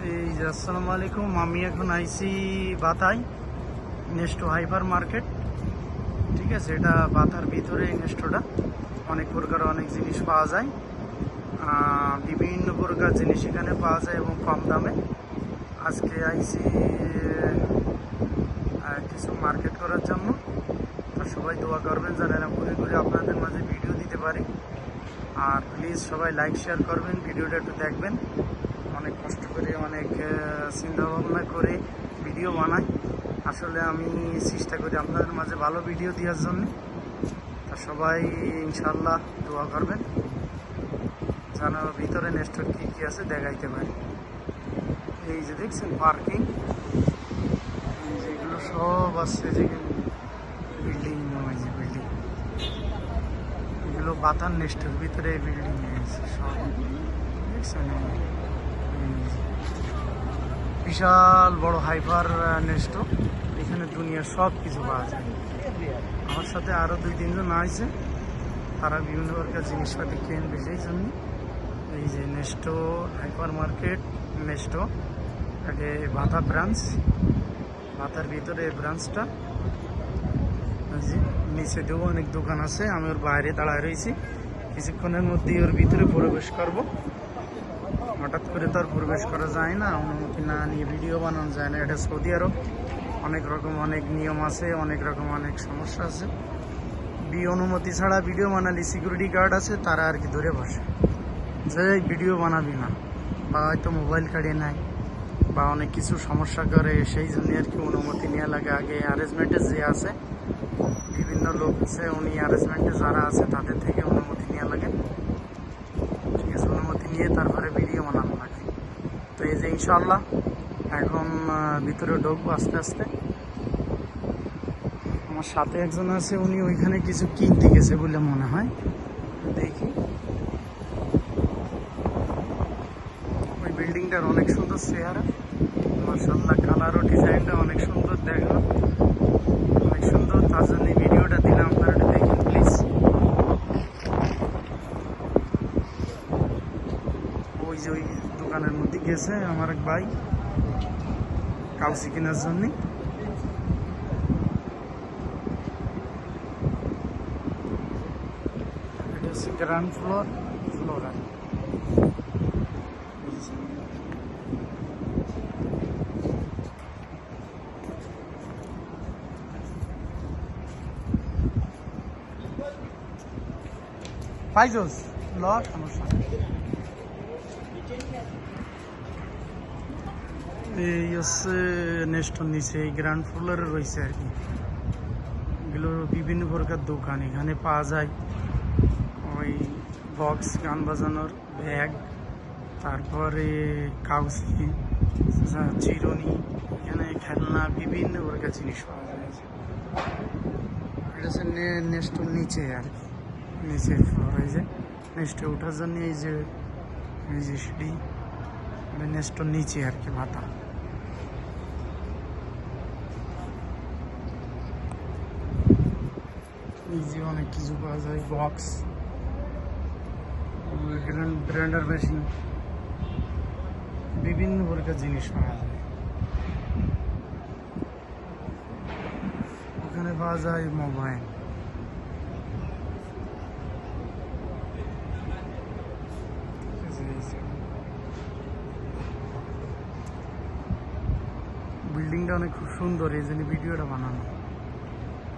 এই যে আসসালামু আলাইকুম, আমি এখন আইছি বাতাই নেস্টো হাইপার মার্কেট। ঠিক আছে, এটা বাতার ভিতরে এই নেস্টোটা। অনেক প্রকার অনেক জিনিস পাওয়া যায়, বিভিন্ন প্রকার জিনিস এখানে পাওয়া যায় এবং কম দামে। আজকে আইছি কিছু মার্কেট করার জন্য। তো সবাই দোয়া করবেন যেন এরকম ঘুরে ঘুরে আপনাদের মাঝে ভিডিও দিতে পারি। আর প্লিজ সবাই লাইক শেয়ার করবেন, ভিডিওটা একটু দেখবেন। অনেক কষ্ট করে অনেক চিন্তা ভাবনা করে ভিডিও বানাই। আসলে আমি চেষ্টা করি আপনাদের মাঝে ভালো ভিডিও দেওয়ার জন্য। তা সবাই ইনশাল্লাহ দোয়া করবেন যেন ভিতরে নেস্টোর কী কী আছে দেখাইতে পারি। এই যে দেখছেন পার্কিং, যেগুলো সব আছে, যে বিল্ডিং, ওই যে বিল্ডিং, এগুলো বাতার নেস্টোর ভিতরে এই বিল্ডিং সব দেখছেন। বিশাল বড় হাইপার নেস্টো, এখানে দুনিয়ার সব কিছু পাওয়া যায়। আমার সাথে আরও 2-3 জন আছে, তারা বিভিন্ন প্রকার জিনিসপাতি কিনবে। সেই জন্য এই যে নেস্টো হাইপার মার্কেট নেস্টো, আগে বাতা ব্রাঞ্চ, বাতার ভিতরে এই ব্রাঞ্চটা। যে নিচে দেবো অনেক দোকান আছে, আমি ওর বাইরে দাঁড়ায় রয়েছি। কিছুক্ষণের মধ্যেই ওর ভিতরে প্রবেশ করব। হঠাৎ করে তো আর প্রবেশ করা যায় না, অনুমতি না নিয়ে ভিডিও বানানো যায় না। এটা সৌদি আরব, অনেক রকম অনেক নিয়ম আছে, অনেক রকম অনেক সমস্যা আছে। অনুমতি ছাড়া ভিডিও বানালে সিকিউরিটি গার্ড আছে, তারা আর কি ধরে বসে যে ভিডিও বানাবি না, বা হয়তো মোবাইল কাড়িয়ে নেয়, বা অনেক কিছু সমস্যা করে। সেই জন্য আর কি অনুমতি নেওয়া লাগে। আগে অ্যারেঞ্জমেন্টে যে আছে, বিভিন্ন লোক আছে, উনি অ্যারেঞ্জমেন্টে যারা আছে তাদের থেকে অনুমতি নেওয়া লাগে। ঠিক আছে, অনুমতি নিয়ে তারপরে ভিডিও বানানো লাগে। তো এই যে ইনশাল্লাহ এখন ভিতরে ঢুকবো আস্তে আস্তে। আমার সাথে একজন আছে, উনি ওইখানে কিছু কিনতে গেছে বলে মনে হয়। দেখি, ওই বিল্ডিংটার অনেক সুন্দর চেহারা, মাশাআল্লাহ, কালার ও ডিজাইনটা অনেক সুন্দর, দেখো অনেক সুন্দর। তার জন্য ভিডিওটা দিলাম, আপনারা দেখেন প্লিজ। ওই যে ওই দোকানের মধ্যে গেছে আমার এক ভাই কাউসি কেনার জন্য। এটা হচ্ছে গ্রাউন্ড ফ্লোর, ফ্লোরাল। পাইজোস ল সমস্যা। এই হচ্ছে নেস্টোর নিচে এই গ্রাউন্ড ফ্লোরে রয়েছে আর কি। এগুলো বিভিন্ন প্রকার দোকান এখানে পাওয়া যায়। ওই বক্স, গান বাজানোর ব্যাগ, তারপরে কাউসি, চিরুনি, এখানে খেলনা, বিভিন্ন প্রকার জিনিস পাওয়া যায়। এটা হচ্ছে নেস্টোর নিচে আর কি, নিচে ফ্লোর। এই যে নেস্টে ওঠার জন্য এই যে সিঁড়ি, নেস্টোর নিচে আর কি মাথা। এই যে অনেক কিছু পাওয়া যায়, বক্স, ব্লেন্ডার মেশিন, বিভিন্ন প্রকার জিনিস পাওয়া যায়। ওখানে পাওয়া যায় মোবাইল। বিল্ডিংটা অনেক খুব সুন্দর, এই জন্য ভিডিওটা বানানো।